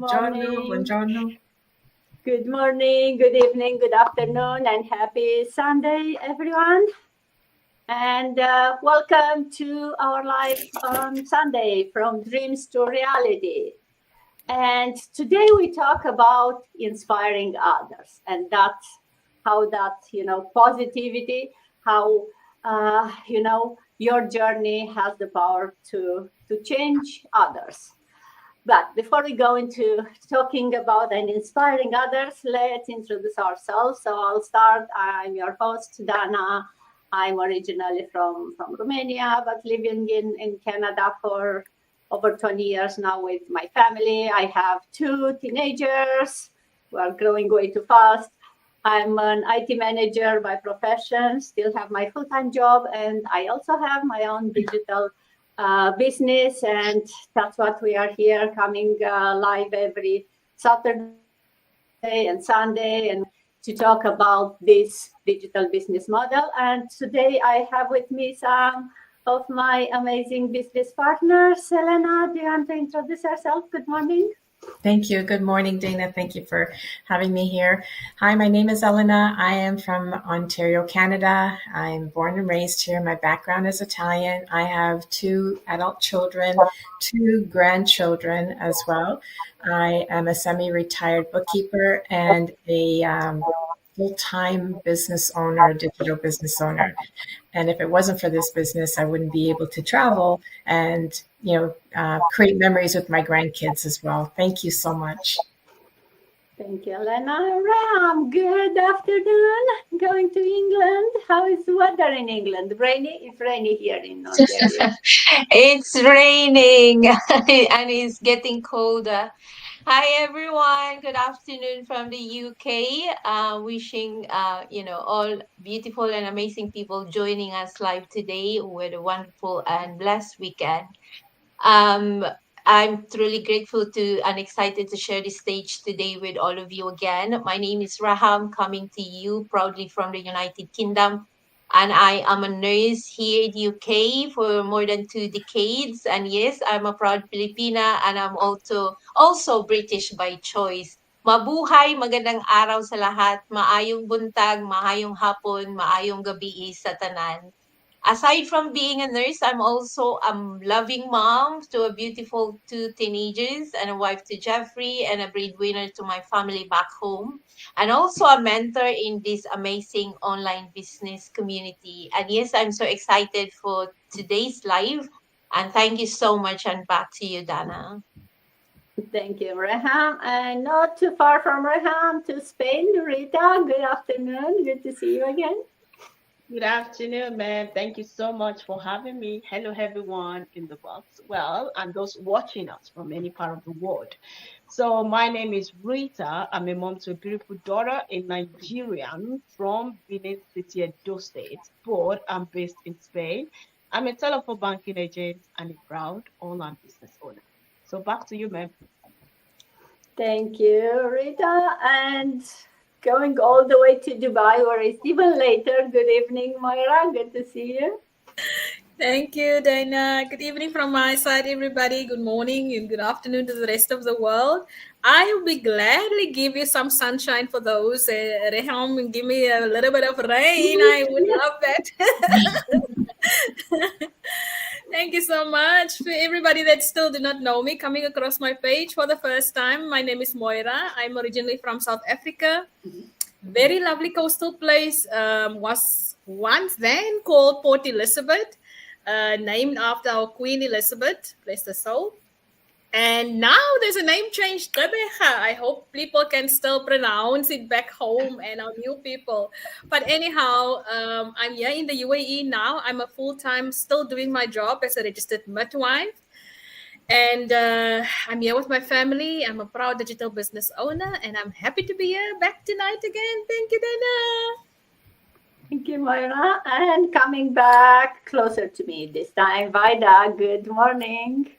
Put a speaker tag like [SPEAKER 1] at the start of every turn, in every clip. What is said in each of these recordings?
[SPEAKER 1] Buongiorno,
[SPEAKER 2] morning.
[SPEAKER 1] buongiorno.
[SPEAKER 2] Good morning, good evening, good afternoon, and happy Sunday, everyone. And welcome to our live on Sunday from dreams to reality. And today we talk about inspiring others, and that's how that positivity, how your journey has the power to change others. But before we go into talking about and inspiring others, let's introduce ourselves. So I'll start. I'm your host, Dana. I'm originally from Romania, but living in Canada for over 20 years now with my family. I have two teenagers who are growing way too fast. I'm an IT manager by profession, still have my full-time job, and I also have my own digital business, and that's what we are here coming live every Saturday and Sunday and to talk about this digital business model. And today I have with me some of my amazing business partners. Selena, do you want to introduce yourself? Good morning.
[SPEAKER 1] Thank you. Good morning, Dana. Thank you for having me here. Hi, my name is Elena. I am from Ontario, Canada. I'm born and raised here. My background is Italian. I have two adult children, two grandchildren as well. I am a semi-retired bookkeeper and a full-time business owner, digital business owner. And if it wasn't for this business, I wouldn't be able to travel and, create memories with my grandkids as well. Thank you so much.
[SPEAKER 2] Thank you, Elena. Ram, good afternoon. Going to England. How is the weather in England? Rainy? It's rainy here in Ontario.
[SPEAKER 3] It's raining and it's getting colder. Hi everyone. Good afternoon from the UK. Wishing all beautiful and amazing people joining us live today with a wonderful and blessed weekend. Um, I'm truly grateful to and excited to share the stage today with all of you again. My name is Raham, coming to you proudly from the United Kingdom. And I am a nurse here in the UK for more than 2 decades. And yes, I'm a proud Filipina and I'm also British by choice. Mabuhay, magandang araw sa lahat. Maayong buntag, maayong hapon, maayong gabi sa tanan. Aside from being a nurse, I'm also a loving mom to a beautiful two teenagers and a wife to Jeffrey and a breadwinner to my family back home, and also a mentor in this amazing online business community. And yes, I'm so excited for today's live. And thank you so much. And back to you, Dana.
[SPEAKER 2] Thank you, Reham. And not too far from Reham to Spain, Rita. Good afternoon. Good to see you again.
[SPEAKER 4] Good afternoon, ma'am. Thank you so much for having me. Hello, everyone in the box. Well, and those watching us from any part of the world. So my name is Rita. I'm a mom to a beautiful daughter, a Nigerian from Benin City, Edo State, but I'm based in Spain. I'm a telephone banking agent and a proud online business owner. So back to you, ma'am.
[SPEAKER 2] Thank you, Rita. And going all the way to Dubai, where it's even later. Good evening, Moira. Good to see you.
[SPEAKER 5] Thank you, Dana. Good evening from my side, everybody. Good morning and good afternoon to the rest of the world. I will be gladly give you some sunshine for those. Reham, give me a little bit of rain. I would love that. Thank you so much for everybody that still do not know me coming across my page for the first time. My name is Moira. I'm originally from South Africa. Very lovely coastal place. Was once then called Port Elizabeth. Named after our Queen Elizabeth, bless her soul. And now there's a name change, Gqeberha. I hope people can still pronounce it back home and our new people. But anyhow, I'm here in the UAE now. I'm a full-time, still doing my job as a registered midwife. And I'm here with my family. I'm a proud digital business owner, and I'm happy to be here back tonight again. Thank you, Dana.
[SPEAKER 2] Thank you, Moira. And coming back closer to me this time, Vida. Good morning.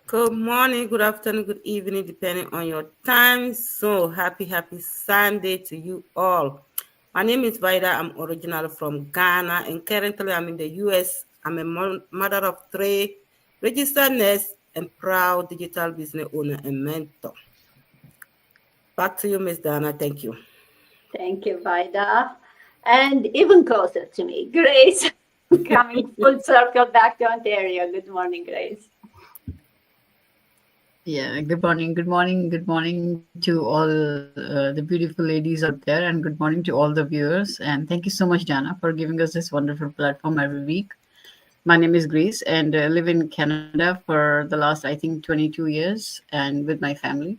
[SPEAKER 6] Good morning, good afternoon, good evening, depending on your time. So happy Sunday to you all. My name is Vida. I'm originally from Ghana, and currently I'm in the US. I'm a mother of 3, registered nurse, and proud digital business owner and mentor. Back to you, Miss Dana. Thank you.
[SPEAKER 2] Thank you, Vida. And even closer to me, Grace, coming full circle back to Ontario. Good morning, Grace.
[SPEAKER 7] Yeah, good morning. Good morning. Good morning to all the beautiful ladies out there, and good morning to all the viewers. And thank you so much, Jana, for giving us this wonderful platform every week. My name is Grace, and I live in Canada for the last, I think, 22 years, and with my family.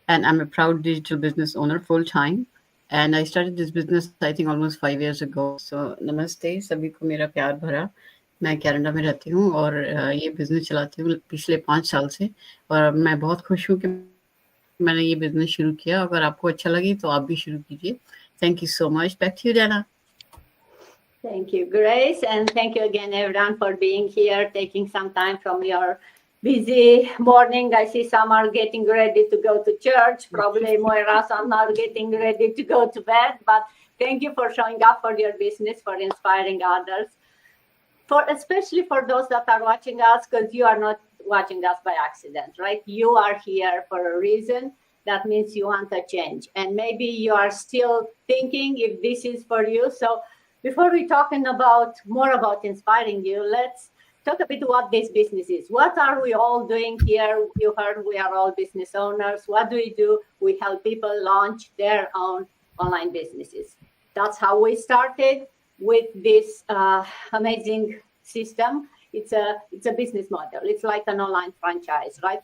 [SPEAKER 7] And I'm a proud digital business owner full time. And I started this business, I think, almost 5 years ago. So, namaste, सभी को मेरा प्यार भरा. मैं Canada में रहती हूँ और ये बिजनेस चलाती हूँ पिछले 5 साल से और मैं बहुत खुश हूँ कि मैंने ये बिजनेस शुरू किया. अगर आपको अच्छा लगे तो आप भी शुरू कीजिए. Thank you so much. Back to you, जाना.
[SPEAKER 2] Thank you, Grace. And thank you again, everyone, for being here, taking some time from your busy morning. I see some are getting ready to go to church. Probably Moira, some are getting ready to go to bed. But thank you for showing up for your business, for inspiring others. Especially for those that are watching us, because you are not watching us by accident, right? You are here for a reason. That means you want a change. And maybe you are still thinking if this is for you. So before we talking about more about inspiring you, let's talk a bit what this business is. What are we all doing here? You heard we are all business owners. What do? We help people launch their own online businesses. That's how we started with this amazing system. It's a business model. It's like an online franchise, right?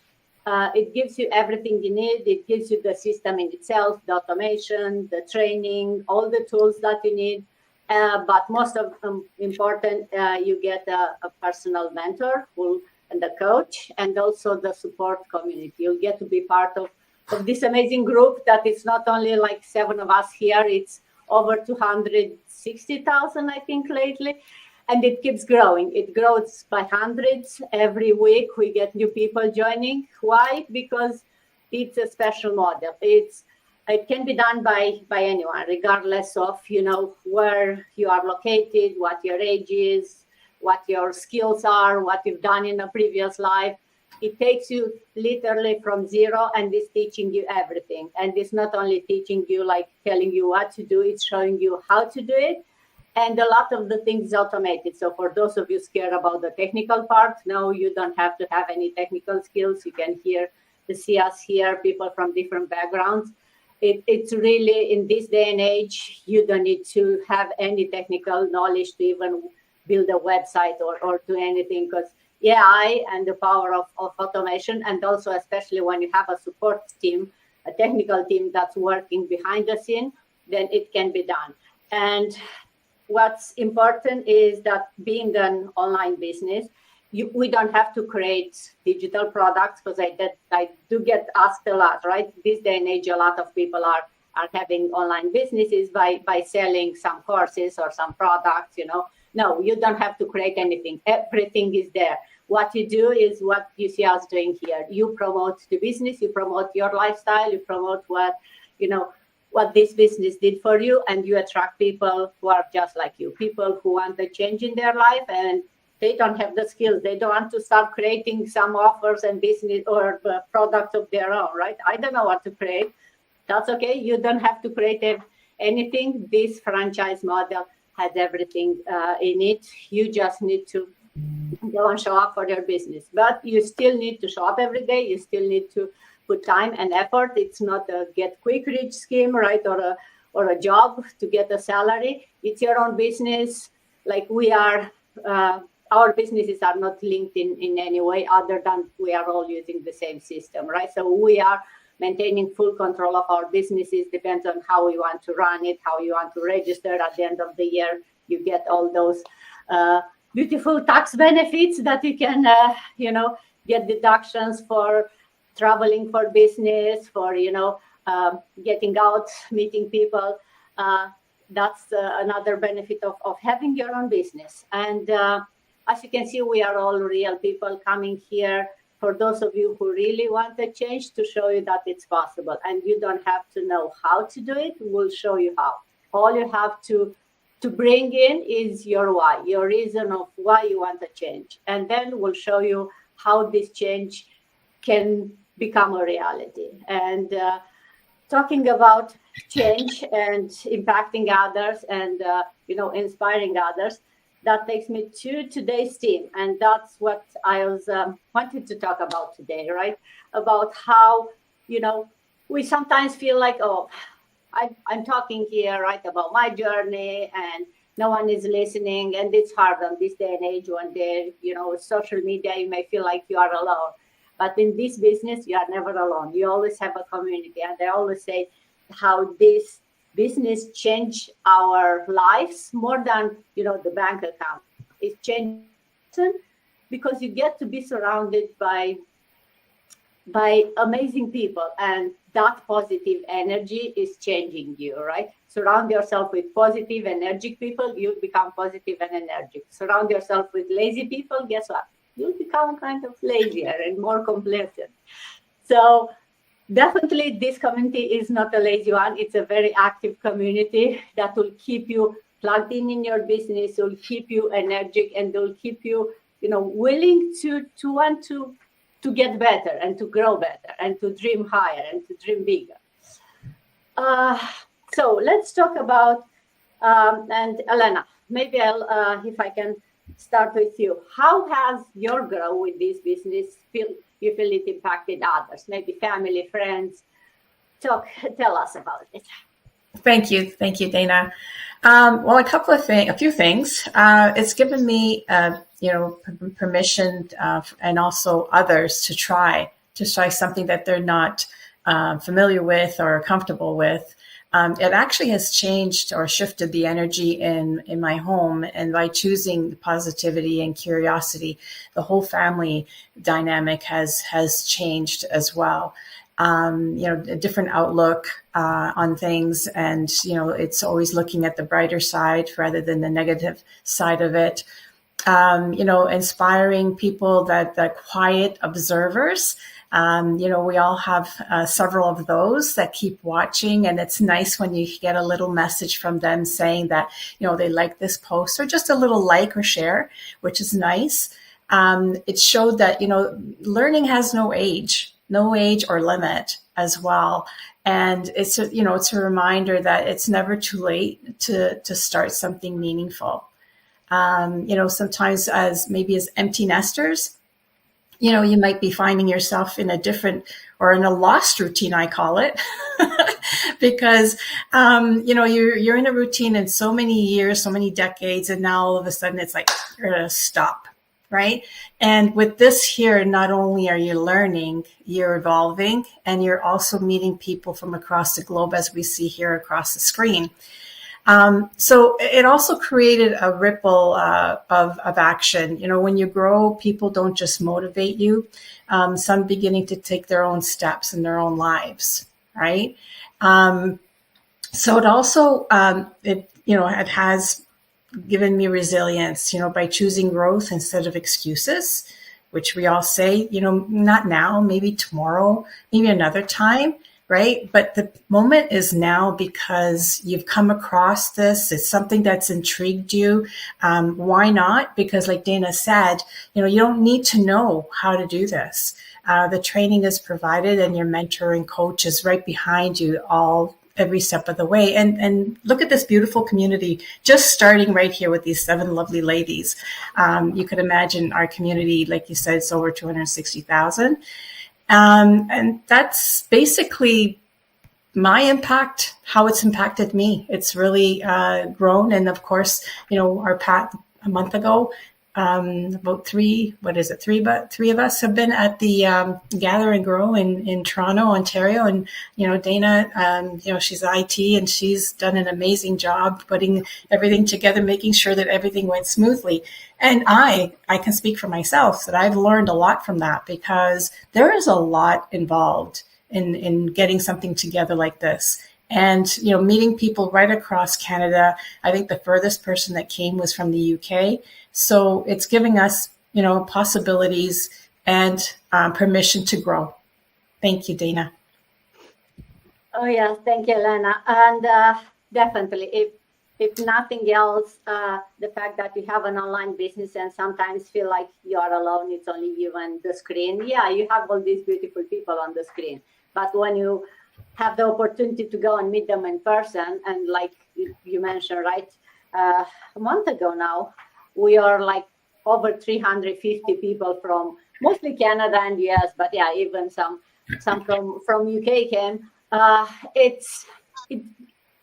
[SPEAKER 2] It gives you everything you need. It gives you the system in itself, the automation, the training, all the tools that you need. But most of important, you get a personal mentor and a coach, and also the support community. You'll get to be part of this amazing group that is not only like 7 of us here, it's over 260,000, I think, lately. And it keeps growing. It grows by hundreds. Every week we get new people joining. Why? Because it's a special model. It can be done by anyone, regardless of, where you are located, what your age is, what your skills are, what you've done in a previous life. It takes you literally from zero and is teaching you everything. And it's not only teaching you, like telling you what to do, it's showing you how to do it. And a lot of the things automated. So for those of you scared about the technical part, no, you don't have to have any technical skills. You can see us here, people from different backgrounds. It's really, in this day and age, you don't need to have any technical knowledge to even build a website or do anything, because AI and the power of automation, and also especially when you have a support team, a technical team that's working behind the scene, then it can be done. And what's important is that being an online business, we don't have to create digital products, because I do get asked a lot, right? This day and age, a lot of people are having online businesses by selling some courses or some products, No, you don't have to create anything. Everything is there. What you do is what you see us doing here. You promote the business, you promote your lifestyle, you promote what this business did for you, and you attract people who are just like you, people who want a change in their life, and they don't have the skills. They don't want to start creating some offers and business or products of their own, right? I don't know what to create. That's okay. You don't have to create anything. This franchise model has everything in it. You just need to go and show up for your business. But you still need to show up every day. You still need to put time and effort. It's not a get quick rich scheme, right? Or a job to get a salary. It's your own business. Like we are, our businesses are not linked in any way other than we are all using the same system, right? So we are maintaining full control of our businesses. Depends on how we want to run it, how you want to register. At the end of the year, you get all those beautiful tax benefits that you can, get deductions for traveling for business, for, getting out, meeting people. That's another benefit of having your own business. And as you can see, we are all real people coming here. For those of you who really want a change, to show you that it's possible. And you don't have to know how to do it. We'll show you how. All you have to bring in is your why, your reason of why you want to change. And then we'll show you how this change can become a reality. And talking about change and impacting others and inspiring others, that takes me to today's theme, and that's what I was wanted to talk about today, right? About how we sometimes feel like, oh, I'm talking here, right, about my journey, and no one is listening, and it's hard on this day and age when with social media, you may feel like you are alone. But in this business, you are never alone. You always have a community, and I always say how this business changed our lives more than the bank account. It changed because you get to be surrounded by amazing people, and that positive energy is changing you, right? Surround yourself with positive, energetic people, you become positive and energetic. Surround yourself with lazy people, guess what? You'll become kind of lazier and more complacent. So definitely this community is not a lazy one. It's a very active community that will keep you plugged in your business, will keep you energetic, and will keep you, willing to want to get better and to grow better and to dream higher and to dream bigger. So let's talk about, and Elena, maybe if I can start with you. How has your growth with this business you feel it impacted others? Maybe family, friends. Tell us about it.
[SPEAKER 1] Thank you, Dana. Well, a few things. It's given me, permission and also others to try something that they're not familiar with or comfortable with. It actually has changed or shifted the energy in my home, and by choosing positivity and curiosity, the whole family dynamic has changed as well. A different outlook on things, and it's always looking at the brighter side rather than the negative side of it. Inspiring people that quiet observers. We all have several of those that keep watching, and it's nice when you get a little message from them saying that, they like this post, or just a little like or share, which is nice. It showed that, learning has no age or limit as well. And it's a reminder that it's never too late to start something meaningful. Sometimes as empty nesters, you might be finding yourself in a different or in a lost routine, I call it, because, you're in a routine in so many years, so many decades, and now all of a sudden it's like, you're going to stop, right? And with this here, not only are you learning, you're evolving, and you're also meeting people from across the globe, as we see here across the screen. So it also created a ripple of action. When you grow, people don't just motivate you. Some beginning to take their own steps in their own lives, right? So it also, it has given me resilience, by choosing growth instead of excuses, which we all say, not now, maybe tomorrow, maybe another time. Right? But the moment is now because you've come across this. It's something that's intrigued you. Why not? Because like Dana said, you don't need to know how to do this. The training is provided, and your mentor and coach is right behind you every step of the way. And look at this beautiful community just starting right here with these 7 lovely ladies. You could imagine our community, like you said, it's over 260,000. And that's basically my impact, how it's impacted me. It's really grown. And of course, our path a month ago, about three of us have been at the Gather and Grow in Toronto, Ontario. And, Dana, she's IT, and she's done an amazing job putting everything together, making sure that everything went smoothly. And I can speak for myself that I've learned a lot from that, because there is a lot involved in getting something together like this. And, meeting people right across Canada. I think the furthest person that came was from the UK. So it's giving us, possibilities and permission to grow. Thank you, Dana.
[SPEAKER 2] Oh, yes. Thank you, Elena. And definitely, if nothing else, the fact that you have an online business and sometimes feel like you are alone, it's only you and the screen. Yeah, you have all these beautiful people on the screen, but when you have the opportunity to go and meet them in person, and like you mentioned, right, a month ago now, we are like over 350 people from mostly Canada and US, but yeah, even some from UK came. It's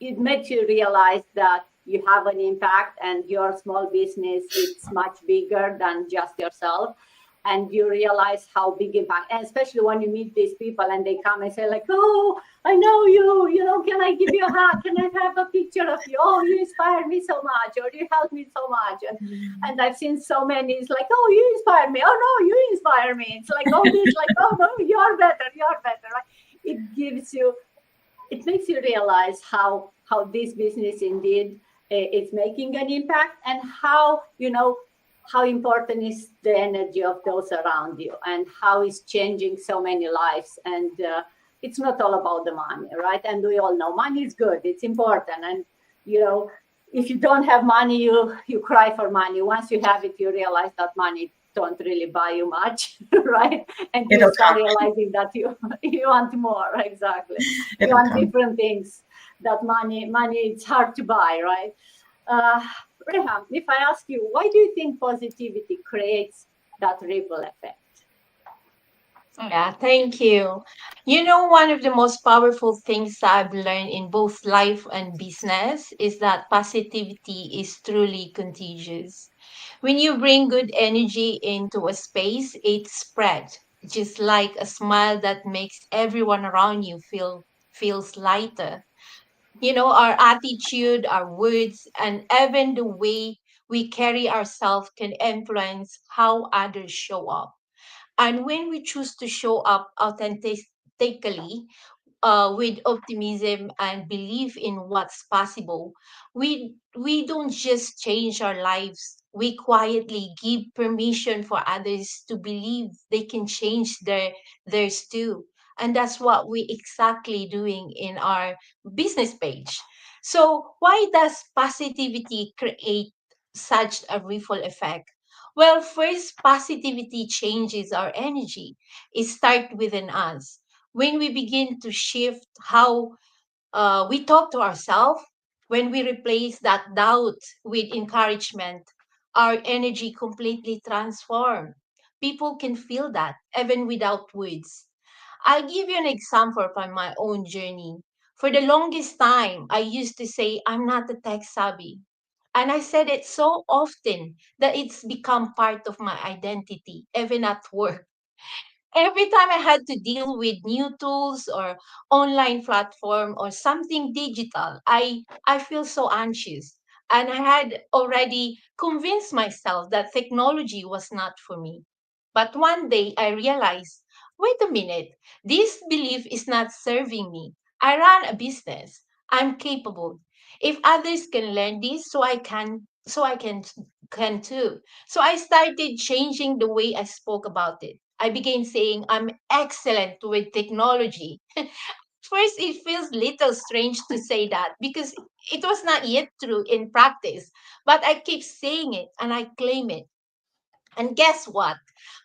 [SPEAKER 2] it makes you realize that you have an impact and your small business it's much bigger than just yourself, and you realize how big impact, and especially when you meet these people and they come and say like, oh, I know you, can I give you a hug, can I have a picture of you, oh, you inspire me so much, or you help me so much. And I've seen so many, it's like, oh, you inspire me, oh no, you inspire me. It's like all this, like, oh no, you're better, right? It makes you realize how this business indeed is making an impact, and how how important is the energy of those around you, and how it's changing so many lives. And it's not all about the money, right? And we all know money is good, it's important, and if you don't have money, you cry for money. Once you have it, you realize that money don't really buy you much, right? And you
[SPEAKER 1] It'll
[SPEAKER 2] start
[SPEAKER 1] come.
[SPEAKER 2] realizing that you want more. Exactly. You
[SPEAKER 1] It'll
[SPEAKER 2] want
[SPEAKER 1] come.
[SPEAKER 2] different things that money it's hard to buy, right? Rehan, if I ask you, why do you think positivity creates that ripple effect?
[SPEAKER 3] Yeah, thank you. You know, one of the most powerful things I've learned in both life and business is that positivity is truly contagious. When you bring good energy into a space, it spreads, just like a smile that makes everyone around you feels lighter. You know, our attitude, our words, and even the way we carry ourselves can influence how others show up. And when we choose to show up authentically, with optimism and belief in what's possible, we don't just change our lives. We quietly give permission for others to believe they can change theirs too. And that's what we exactly doing in our business page. So why does positivity create such a ripple effect? Well, first, positivity changes our energy. It starts within us when we begin to shift how we talk to ourselves, when we replace that doubt with encouragement, our energy completely transforms. People can feel that even without words. I'll give you an example from my own journey. For the longest time, I used to say, I'm not a tech savvy. And I said it so often that it's become part of my identity, even at work. Every time I had to deal with new tools or online platform or something digital, I feel so anxious. And I had already convinced myself that technology was not for me. But one day I realized, wait a minute, this belief is not serving me. I run a business. I'm capable. If others can learn this, so I can too. So I started changing the way I spoke about it. I began saying I'm excellent with technology. First, it feels little strange to say that because it was not yet true in practice. But I keep saying it and I claim it. And guess what?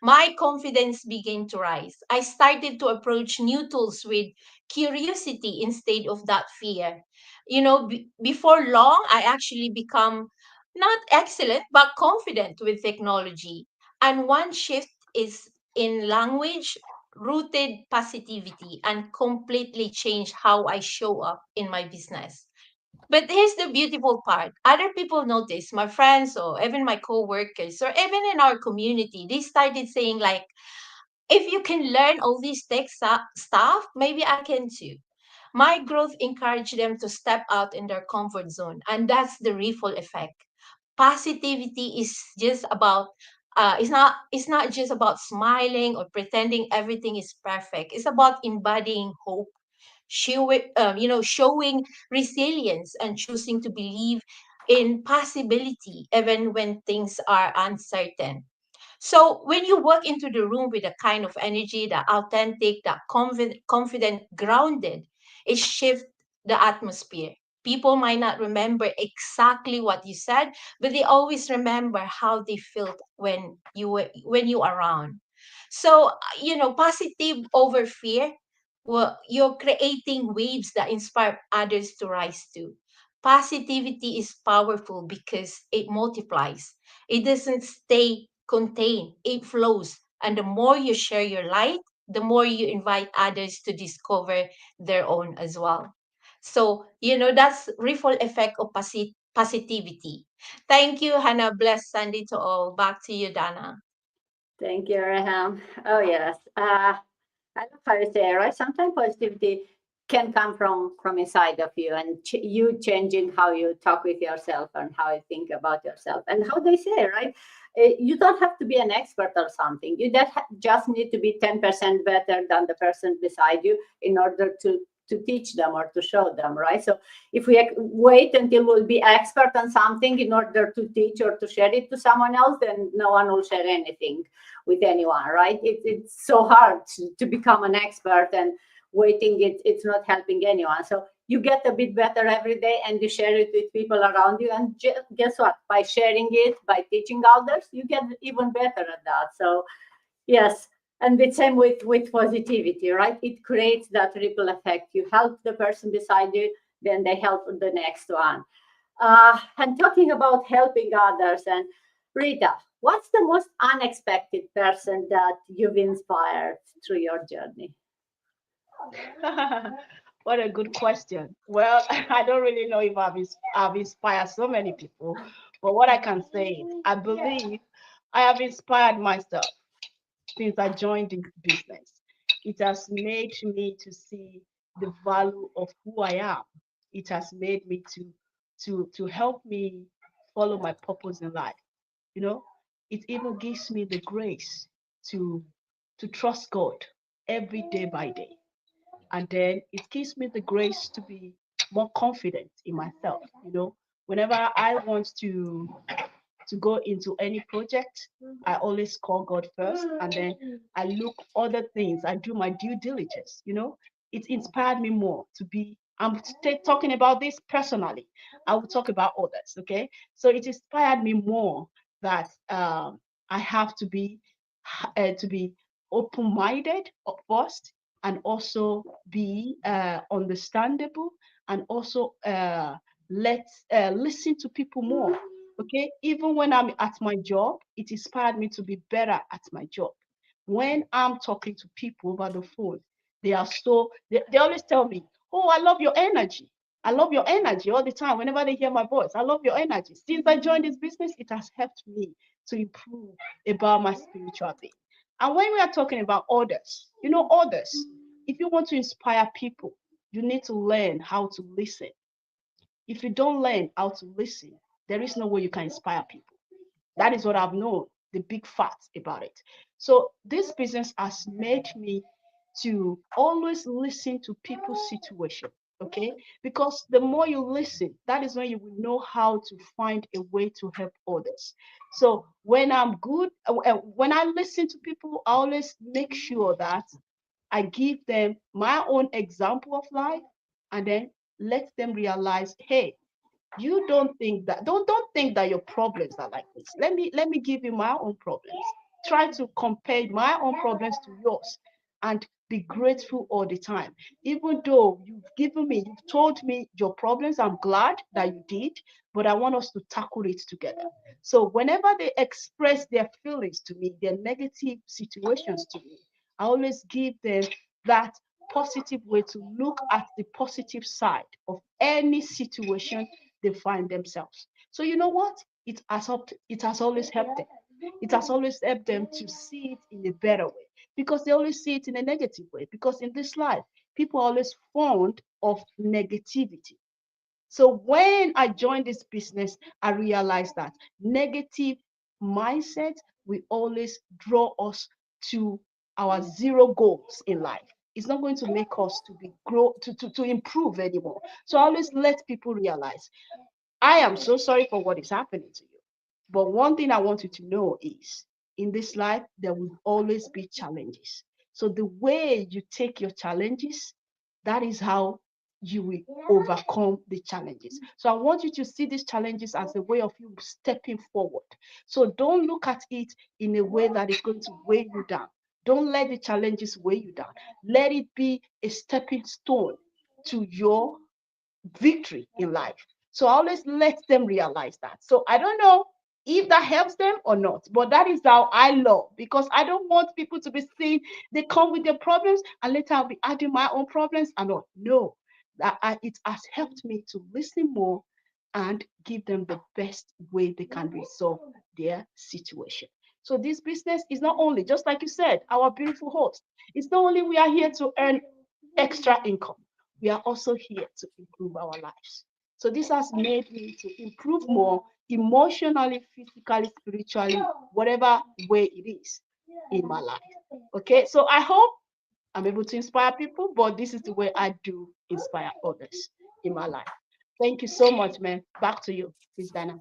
[SPEAKER 3] My confidence began to rise. I started to approach new tools with curiosity instead of that fear. You know, before long, I actually become not excellent, but confident with technology. And one shift is in language, rooted positivity, and completely changed how I show up in my business. But here's the beautiful part. Other people notice, my friends or even my coworkers or even in our community, they started saying like, if you can learn all these stuff, maybe I can too. My growth encouraged them to step out in their comfort zone. And that's the ripple effect. Positivity is just about it's not just about smiling or pretending everything is perfect. It's about embodying hope, showing resilience and choosing to believe in possibility even when things are uncertain. So when you walk into the room with a kind of energy, that authentic, that confident, grounded, it shifts the atmosphere. People might not remember exactly what you said, but they always remember how they felt when you are around. So, positive over fear, well, you're creating waves that inspire others to rise too. Positivity is powerful because it multiplies. It doesn't stay contained, it flows. And the more you share your light, the more you invite others to discover their own as well. So, that's ripple effect of positivity. Thank you, Hannah. Blessed Sunday to all. Back to you, Dana.
[SPEAKER 2] Thank you, Raham. Oh, yes. I love how you say, right? Sometimes positivity can come from inside of you, and you changing how you talk with yourself and how you think about yourself, and how they say, right? You don't have to be an expert or something. You just need to be 10% better than the person beside you in order to teach them or to show them, right? So if we wait until we'll be expert on something in order to teach or to share it to someone else, then no one will share anything with anyone, right? It's so hard to become an expert, and waiting, it's not helping anyone. So you get a bit better every day, and you share it with people around you, and guess what? By sharing it, by teaching others, you get even better at that. So yes, and the same with positivity, right? It creates that ripple effect. You help the person beside you, then they help the next one. And talking about helping others, and Rita, what's the most unexpected person that you've inspired through your journey?
[SPEAKER 4] What a good question. Well, I don't really know if I've inspired so many people, but what I can say is I believe I have inspired myself since I joined this business. It has made me to see the value of who I am. It has made me to help me follow my purpose in life. You know, it even gives me the grace to to trust God every day by day. And then it gives me the grace to be more confident in myself. Whenever I want to go into any project, I always call God first, and then I look other things. I do my due diligence. It inspired me more to be. I'm talking about this personally. I will talk about others. Okay, so it inspired me more that I have to be open-minded first, and also be understandable, and also let's listen to people more. Okay, even when I'm at my job, it inspired me to be better at my job. When I'm talking to people over the phone, they always tell me, oh, I love your energy. I love your energy all the time. Whenever they hear my voice, I love your energy. Since I joined this business, it has helped me to improve about my spiritual being. And when we are talking about others, others, if you want to inspire people, you need to learn how to listen. If you don't learn how to listen, there is no way you can inspire people. That is what I've known, the big facts about it. So this business has made me to always listen to people's situation. Okay, because the more you listen, that is when you will know how to find a way to help others. So when I'm good, when I listen to people, I always make sure that I give them my own example of life, and then let them realize, hey, you don't think that your problems are like this. Let me give you my own problems. Try to compare my own problems to yours, and be grateful all the time. Even though you've told me your problems, I'm glad that you did, but I want us to tackle it together. So whenever they express their feelings to me, their negative situations to me, I always give them that positive way to look at the positive side of any situation they find themselves. So you know what? It has always helped them. It has always helped them to see it in a better way, because they always see it in a negative way. Because in this life, people are always fond of negativity. So when I joined this business, I realized that negative mindset will always draw us to our zero goals in life. It's not going to make us to be grow to improve anymore. So I always let people realize, I am so sorry for what is happening to you. But one thing I want you to know is, in this life, there will always be challenges. So the way you take your challenges, that is how you will overcome the challenges. So I want you to see these challenges as a way of you stepping forward. So don't look at it in a way that is going to weigh you down. Don't let the challenges weigh you down. Let it be a stepping stone to your victory in life. So I always let them realize that. So I don't know if that helps them or not, but that is how I love, because I don't want people to be saying they come with their problems and later I'll be adding my own problems and all. No, it has helped me to listen more and give them the best way they can resolve their situation. So this business is not only, just like you said, our beautiful host, it's not only we are here to earn extra income, we are also here to improve our lives. So this has made me to improve more emotionally, physically, spiritually, whatever way it is in my life. Okay, so I hope I'm able to inspire people, but this is the way I do inspire others in my life. Thank you so much, man. Back to you, Miss Dana.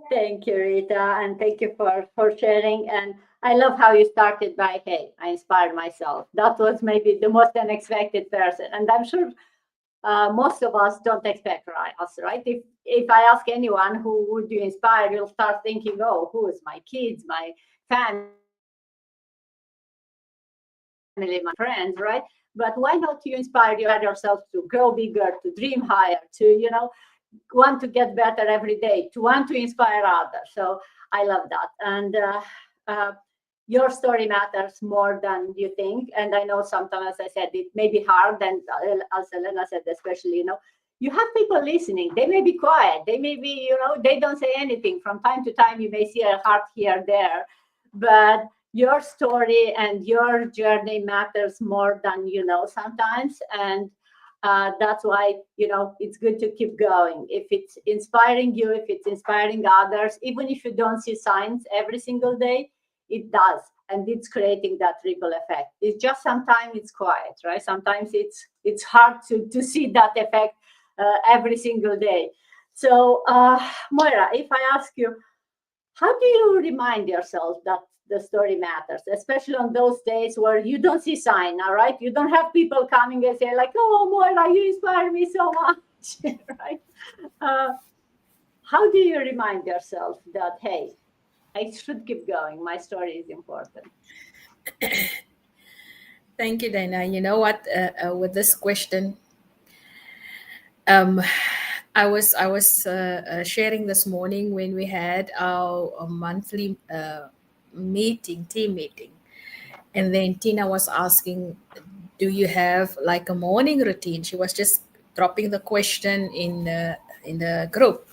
[SPEAKER 2] Thank you, Rita, and thank you for sharing. And I love how you started by, hey, I inspired myself. That was maybe the most unexpected person. And I'm sure most of us don't expect us, right? If I ask anyone who would you inspire, you'll start thinking, oh, who is my kids, my family, my friends, right? But why not you inspire yourself to grow bigger, to dream higher, to want to get better every day, to want to inspire others. So I love that. And uh, your story matters more than you think. And I know sometimes, as I said, it may be hard. And as Elena said, especially, you have people listening. They may be quiet. They may be, they don't say anything. From time to time, you may see a heart here, there. But your story and your journey matters more than you know sometimes. And that's why it's good to keep going. If it's inspiring you, if it's inspiring others, even if you don't see signs every single day, it does, and it's creating that ripple effect. It's just sometimes it's quiet, right? Sometimes it's hard to see that effect every single day. So Moira, if I ask you, how do you remind yourself that the story matters, especially on those days where you don't see sign, all right? You don't have people coming and say like, oh, Moira, you inspire me so much, right? How do you remind yourself that, hey, I should keep going, my story is important?
[SPEAKER 1] Thank you, Dana. You know what? With this question, um, I was sharing this morning when we had our monthly team meeting, and then Tina was asking, "Do you have like a morning routine?" She was just dropping the question in the group,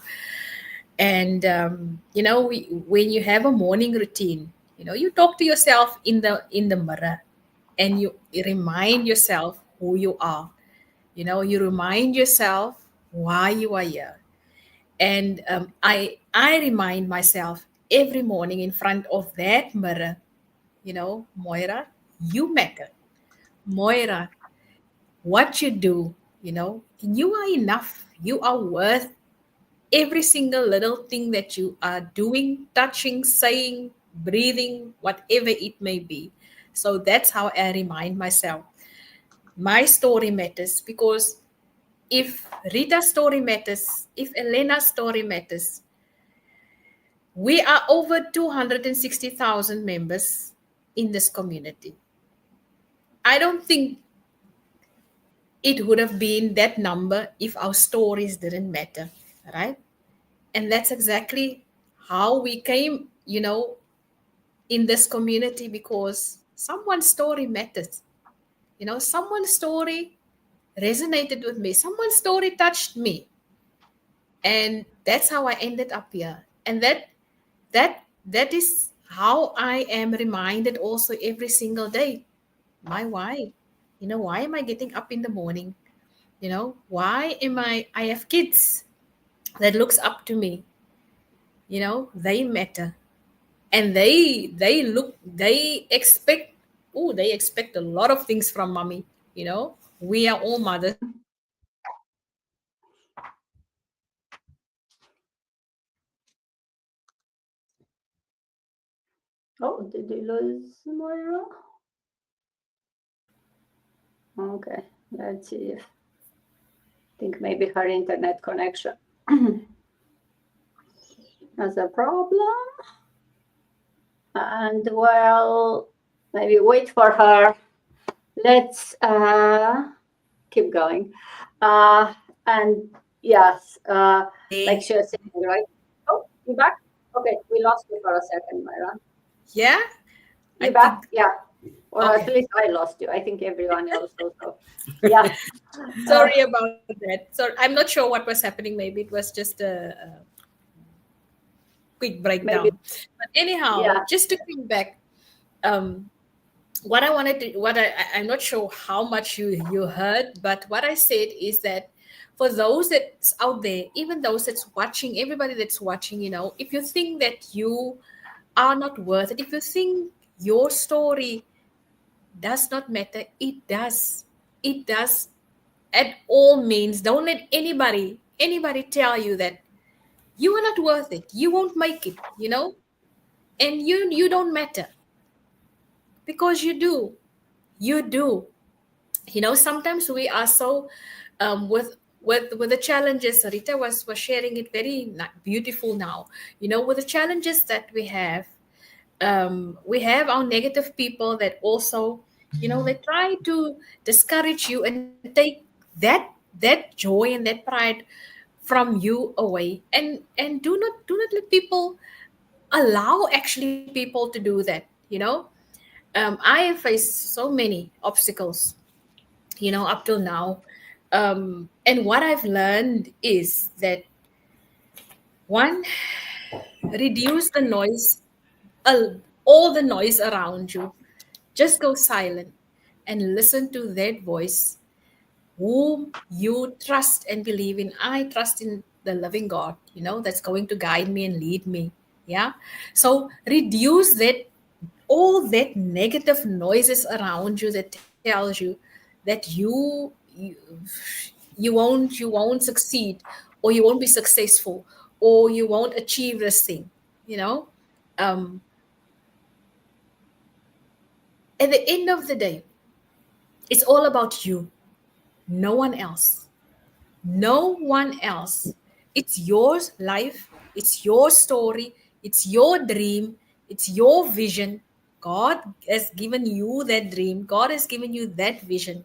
[SPEAKER 1] and when you have a morning routine, you talk to yourself in the mirror, and you remind yourself who you are. You remind yourself why you are here. And I remind myself every morning in front of that mirror, Moira, you matter. Moira, what you do, you are enough. You are worth every single little thing that you are doing, touching, saying, breathing, whatever it may be. So that's how I remind myself. My story matters, because if Rita's story matters, if Elena's story matters, we are over 260,000 members in this community. I don't think it would have been that number if our stories didn't matter, right? And that's exactly how we came, in this community, because someone's story matters. Someone's story resonated with me, someone's story touched me. And that's how I ended up here. And that is how I am reminded also every single day. My why. Why am I getting up in the morning? Why am I have kids that looks up to me. They matter. And they expect a lot of things from mommy. We are all mothers.
[SPEAKER 2] Oh, did you lose Moira? Okay, let's see. think maybe her internet connection has a problem. And well, maybe wait for her. Let's keep going. And yes, like she was saying, right? Oh, you back? Okay, we lost you for a second, Myra.
[SPEAKER 5] Yeah,
[SPEAKER 2] You
[SPEAKER 5] I
[SPEAKER 2] back?
[SPEAKER 5] think.
[SPEAKER 2] Yeah. Or at
[SPEAKER 5] Okay.
[SPEAKER 2] least I lost you. I think everyone else also. Yeah.
[SPEAKER 5] Sorry about that. So I'm not sure what was happening. Maybe it was just a quick
[SPEAKER 2] Maybe.
[SPEAKER 5] breakdown. But anyhow,
[SPEAKER 2] Yeah.
[SPEAKER 5] just to come back, um, what I wanted to, I'm not sure how much you heard, but what I said is that for those that's out there, even those that's watching, everybody that's watching, if you think that you are not worth it, if you think your story does not matter, it does. It does. At all means, don't let anybody tell you that you are not worth it. You won't make it, and you don't matter, because you do. You do. Sometimes we are so with the challenges. Rita was sharing it very beautiful now. With the challenges that we have our negative people that also, they try to discourage you and take that joy and that pride from you away. And do not let people allow actually people to do that. I have faced so many obstacles, up till now. And what I've learned is that, one, reduce the noise, all the noise around you. Just go silent and listen to that voice whom you trust and believe in. I trust in the living God, that's going to guide me and lead me. Yeah. So reduce that, all that negative noises around you that tells you that you won't succeed, or you won't be successful, or you won't achieve this thing. You know, um, at the end of the day, it's all about you, no one else. No one else. It's your life, it's your story, it's your dream, it's your vision. God has given you that dream, God has given you that vision.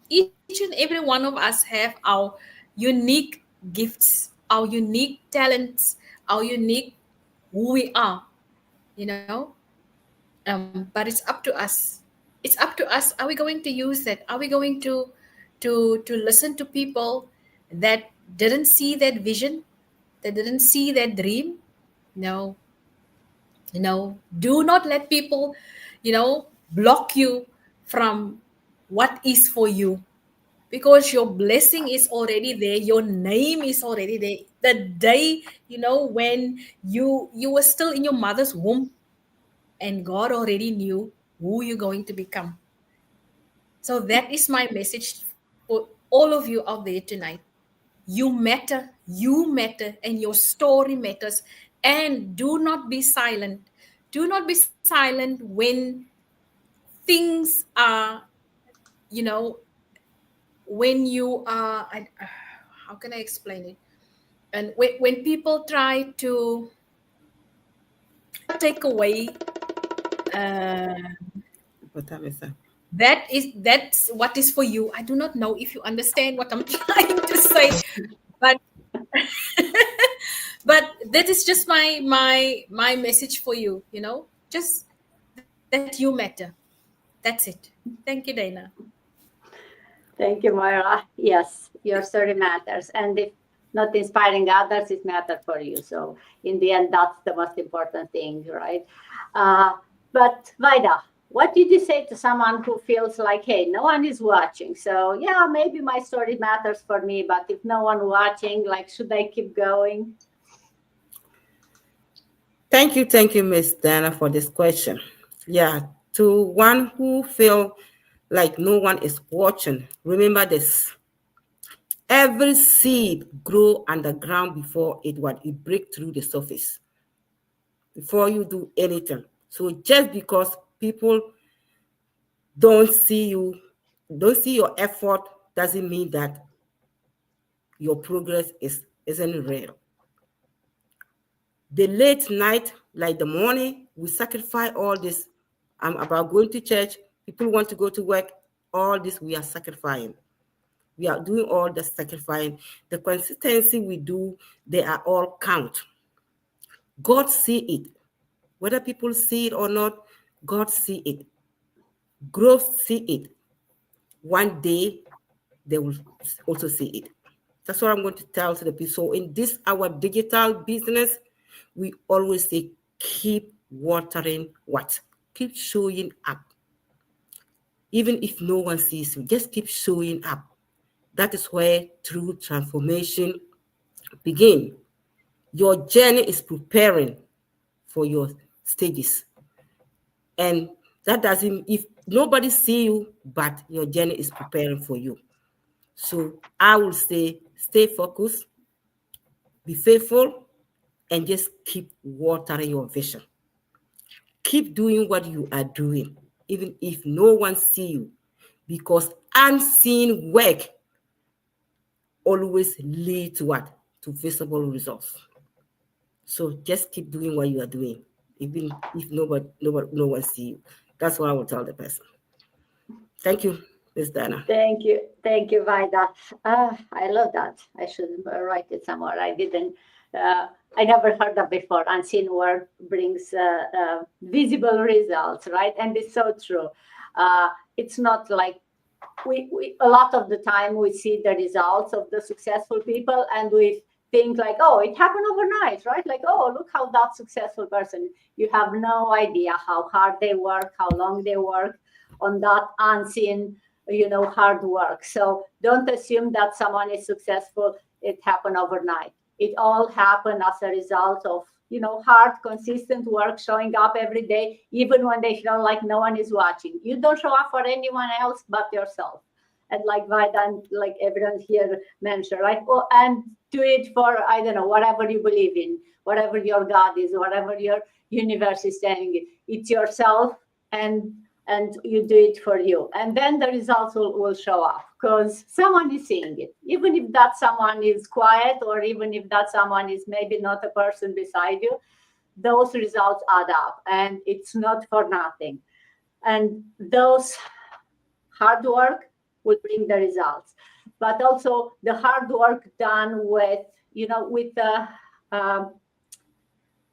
[SPEAKER 5] Each and every one of us have our unique gifts, our unique talents, our unique who we are, you know. But it's up to us. It's up to us. Are we going to use that? Are we going to listen to people that didn't see that vision, that didn't see that dream? No, do not let people, block you from what is for you, because your blessing is already there, your name is already there. The day, when you were still in your mother's womb, and God already knew who you're going to become. So that is my message for all of you out there tonight. You matter, and your story matters. And do not be silent. Do not be silent when things are, you know, when you are, how can I explain it? And when people try to take away, uh,
[SPEAKER 6] What time is that?
[SPEAKER 5] that's what is for you. I do not know if you understand what I'm trying to say, but but that is just my message for you. Just that you matter. That's it. Thank you, Dana.
[SPEAKER 2] Thank you, Moira. Yes, your story matters. And if not inspiring others, it matters for you. So in the end, that's the most important thing, right? Uh, but Vaida, what did you say to someone who feels like, hey, no one is watching? So yeah, maybe my story matters for me, but if no one watching, like, should I keep going?
[SPEAKER 6] Thank you, Miss Dana, for this question. Yeah, to one who feel like no one is watching, remember this: every seed grow underground before it break through the surface. Before you do anything, so just because people don't see you, don't see your effort, doesn't mean that your progress isn't real. The late night, like the morning, we sacrifice all this. I'm about going to church. People want to go to work. All this we are sacrificing. We are doing all the sacrificing. The consistency we do, they are all count. God see it. Whether people see it or not, God see it. Growth see it. One day, they will also see it. That's what I'm going to tell to the people. So in this, our digital business, we always say, keep watering what? Keep showing up. Even if no one sees you, just keep showing up. That is where true transformation begin. Your journey is preparing for your stages. And that doesn't, if nobody see you, but your journey is preparing for you. So I will say, stay focused, be faithful, and just keep watering your vision. Keep doing what you are doing, even if no one see you, because unseen work always lead to what? To visible results. So just keep doing what you are doing, even if no one see you. That's what I will tell the person. Thank you, Ms. Dana.
[SPEAKER 2] Thank you, Vaida. I love that. I should write it somewhere. I didn't. I never heard that before. Unseen work brings visible results, right? And it's so true. It's not like we a lot of the time we see the results of the successful people and we think like, oh, it happened overnight, right? Like, oh, look how that successful person. You have no idea how hard they work, how long they work on that unseen, hard work. So don't assume that someone is successful. It happened overnight. It all happened as a result of, hard, consistent work, showing up every day, even when they feel like no one is watching. You don't show up for anyone else but yourself. And like Vaida and like everyone here mentioned, right? Well, and do it for, I don't know, whatever you believe in, whatever your God is, whatever your universe is saying. It's yourself, and you do it for you. And then the results will show up because someone is seeing it. Even if that someone is quiet, or even if that someone is maybe not a person beside you, those results add up, and it's not for nothing. And those hard work will bring the results, but also the hard work done with,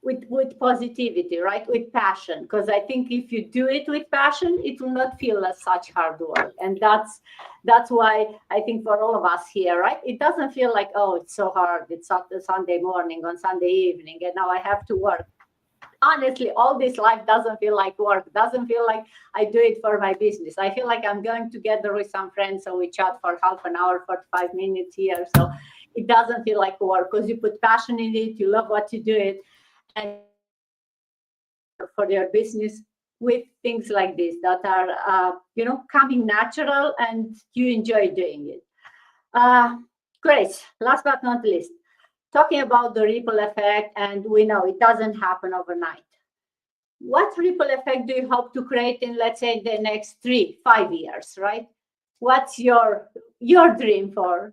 [SPEAKER 2] with positivity, right? With passion. Because I think if you do it with passion, it will not feel as such hard work. And that's why I think for all of us here, right? It doesn't feel like, oh, it's so hard. It's Sunday morning, on Sunday evening, and now I have to work. Honestly, all this life doesn't feel like work. Doesn't feel like I do it for my business. I feel like I'm going together with some friends, so we chat for half an hour, 45 minutes here. So it doesn't feel like work because you put passion in it. You love what you do it, and for your business with things like this that are coming natural and you enjoy doing it. Great. Last but not least, talking about the ripple effect, and we know it doesn't happen overnight. What ripple effect do you hope to create in, let's say, the next 3-5 years, right? What's your dream for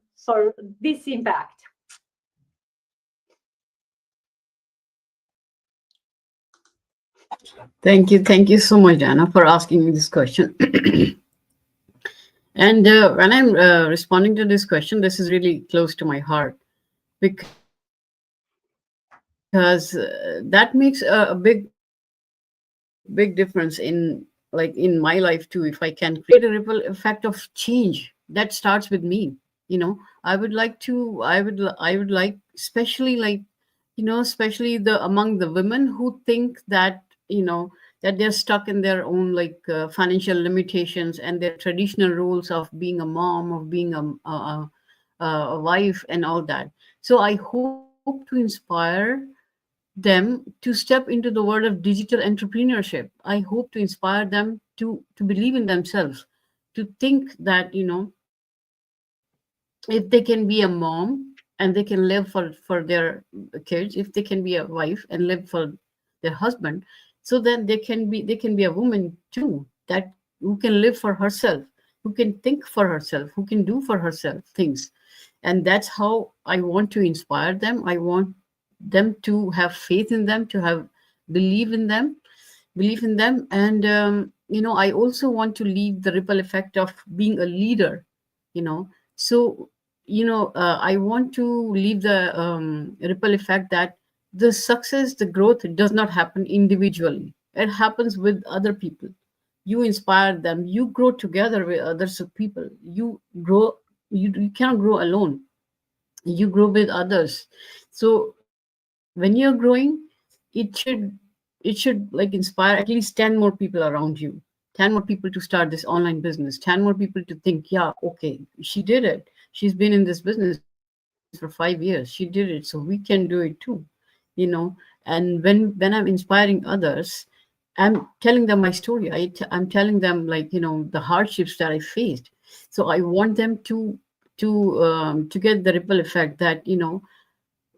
[SPEAKER 2] this impact?
[SPEAKER 7] Thank you so much, Anna, for asking me this question. And when I'm responding to this question, this is really close to my heart, because that makes a big difference in my life too. If I can create a ripple effect of change that starts with me, I would like, especially especially among the women who think that that they're stuck in their own financial limitations and their traditional roles of being a mom, of being a wife and all that. So I hope to inspire them to step into the world of digital entrepreneurship. I hope to inspire them to believe in themselves, to think that if they can be a mom and they can live for their kids, if they can be a wife and live for their husband, so then they can be a woman too, that who can live for herself, who can think for herself, who can do for herself things. and that's how I want to inspire them. I want them to have faith in them, to have believe in them, and I also want to leave the ripple effect of being a leader. So I want to leave the ripple effect that the success, the growth does not happen individually. It happens with other people. You inspire them, you grow together with others of people. You grow, you cannot grow alone, you grow with others. So when you're growing, it should like inspire at least 10 more people around you, 10 more people to start this online business, 10 more people to think, yeah, okay, she did it, she's been in this business for 5 years, she did it, so we can do it too. And when I'm inspiring others, I'm telling them my story. I'm telling them, like, the hardships that I faced. So I want them to get the ripple effect that,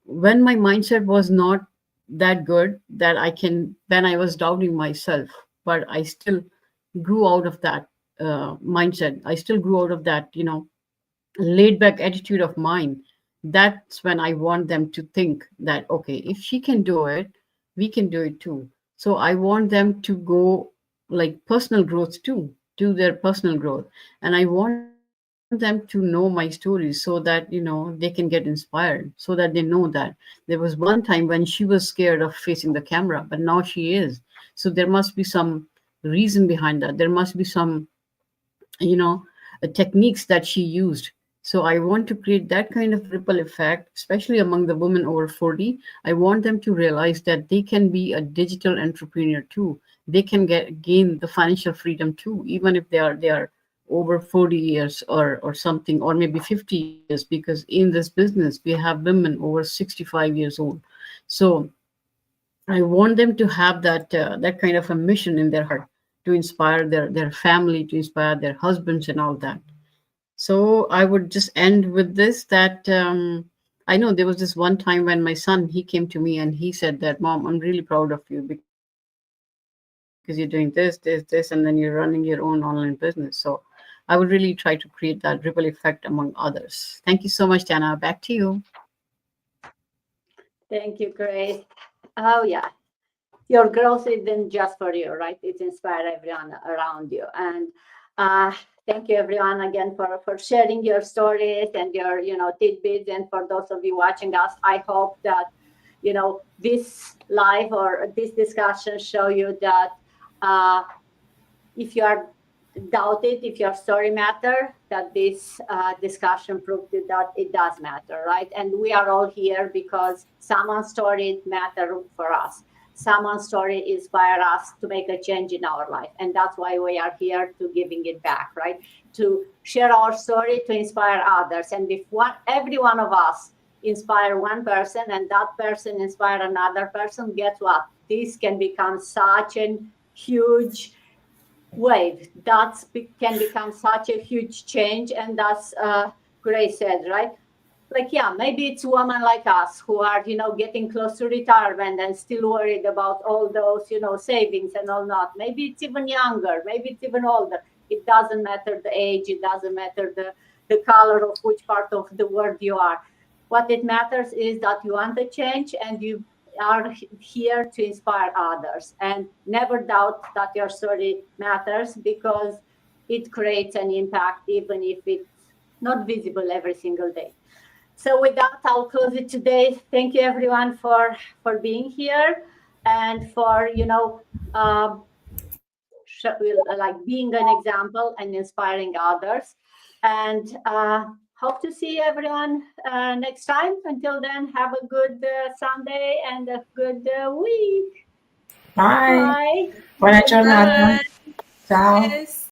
[SPEAKER 7] when my mindset was not that good, that I can, when I was doubting myself, but I still grew out of that mindset. I still grew out of that, laid back attitude of mine. That's when I want them to think that, okay, if she can do it, we can do it too. So I want them to go like personal growth too, do their personal growth. And I want them to know my stories so that, they can get inspired, so that they know that there was one time when she was scared of facing the camera, but now she is. So there must be some reason behind that. There must be some, you know techniques that she used. So I want to create that kind of ripple effect, especially among the women over 40. I want them to realize that they can be a digital entrepreneur too. They can gain the financial freedom too, even if they are over 40 years or something, or maybe 50 years, because in this business we have women over 65 years old. So I want them to have that kind of a mission in their heart, to inspire their family, to inspire their husbands, and all that. So I would just end with this, that I know there was this one time when my son, he came to me and he said that, Mom, I'm really proud of you because you're doing this, and then you're running your own online business. So I would really try to create that ripple effect among others. Thank you so much, Dana. Back to you.
[SPEAKER 2] Thank you, Grace. Oh, yeah. Your growth isn't just for you, right? It inspires everyone around you. And thank you, everyone, again for sharing your stories and your tidbits. And for those of you watching us, I hope that this live or this discussion show you that if you are doubted if your story matter, that this discussion proved that it does matter, right? And we are all here because someone's story matter for us. Someone's story inspire us to make a change in our life, and that's why we are here, to giving it back, right? To share our story, to inspire others. And if every one of us inspire one person, and that person inspire another person, guess what? This can become such a huge wave that can become such a huge change. And that's Grace said, right? Like, yeah, maybe it's women like us who are getting close to retirement and still worried about all those savings and all not. Maybe it's even younger, maybe it's even older. It doesn't matter the age, it doesn't matter the color of which part of the world you are. What it matters is that you want to change, and you are here to inspire others. And never doubt that your story matters, because it creates an impact, even if it's not visible every single day. So with that, I'll close it today. Thank you, everyone, for being here and for like being an example and inspiring others. And hope to see everyone next time. Until then, have a good Sunday and a good week.
[SPEAKER 1] Bye.
[SPEAKER 2] Bye.
[SPEAKER 1] Buona giornata.
[SPEAKER 5] Bye.
[SPEAKER 1] Ciao.
[SPEAKER 5] Yes.